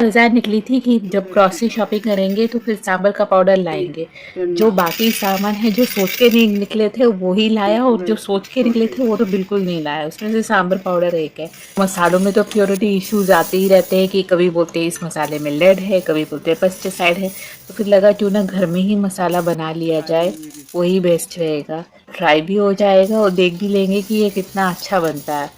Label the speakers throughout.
Speaker 1: बाजार निकली थी कि जब ग्रॉसरी शॉपिंग करेंगे तो फिर सांभर का पाउडर लाएंगे। जो बाकी सामान है जो सोच के नहीं निकले थे वो ही लाया, और जो सोच के निकले थे वो तो बिल्कुल नहीं लाया। उसमें से सांभर पाउडर एक है। मसालों में तो प्योरिटी इश्यूज आते ही रहते हैं कि कभी बोलते हैं इस मसाले में लेड है, कभी बोलते हैं पेस्टिसाइड है। तो फिर लगा क्यों ना घर में ही मसाला बना लिया जाए, वही बेस्ट रहेगा। ट्राई भी हो जाएगा और देख भी लेंगे कि ये कितना अच्छा बनता है।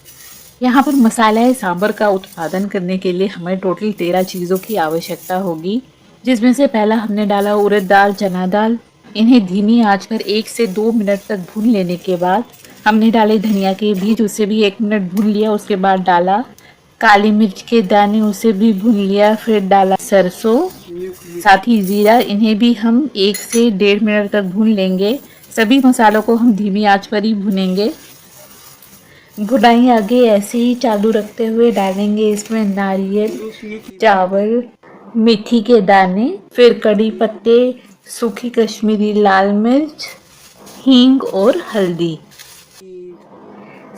Speaker 1: यहाँ पर मसाला सांभर का उत्पादन करने के लिए हमें टोटल 13 चीज़ों की आवश्यकता होगी, जिसमें से पहला हमने डाला उड़द दाल, चना दाल। इन्हें धीमी आंच पर 1 से 2 मिनट तक भून लेने के बाद हमने डाले धनिया के बीज, उसे भी 1 मिनट भून लिया। उसके बाद डाला काली मिर्च के दाने, उसे भी भून लिया। फिर डाला सरसों, साथ ही जीरा। इन्हें भी हम 1 से 1.5 मिनट तक भून लेंगे। सभी मसालों को हम धीमी आंच पर ही भुनेंगे। भुनाई आगे ऐसे ही चालू रखते हुए डालेंगे इसमें नारियल, चावल, मेथी के दाने, फिर कड़ी पत्ते, सूखी कश्मीरी लाल मिर्च, हींग और हल्दी।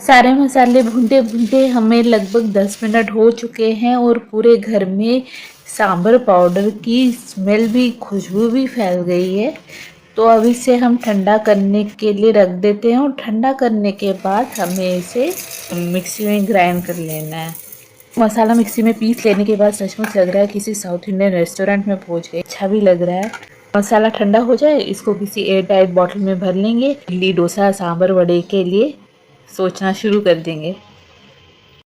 Speaker 1: सारे मसाले भूनते भूनते हमें लगभग 10 मिनट हो चुके हैं और पूरे घर में सांभर पाउडर की स्मेल भी, खुशबू भी फैल गई है। तो अब इसे हम ठंडा करने के लिए रख देते हैं, और ठंडा करने के बाद हमें इसे मिक्सी में ग्राइंड कर लेना है। मसाला मिक्सी में पीस लेने के बाद सचमुच लग रहा है किसी साउथ इंडियन रेस्टोरेंट में पहुंच गए। अच्छा भी लग रहा है। मसाला ठंडा हो जाए, इसको किसी एयर टाइट बॉटल में भर लेंगे। इडली, डोसा, सांभर, वड़े के लिए सोचना शुरू कर देंगे।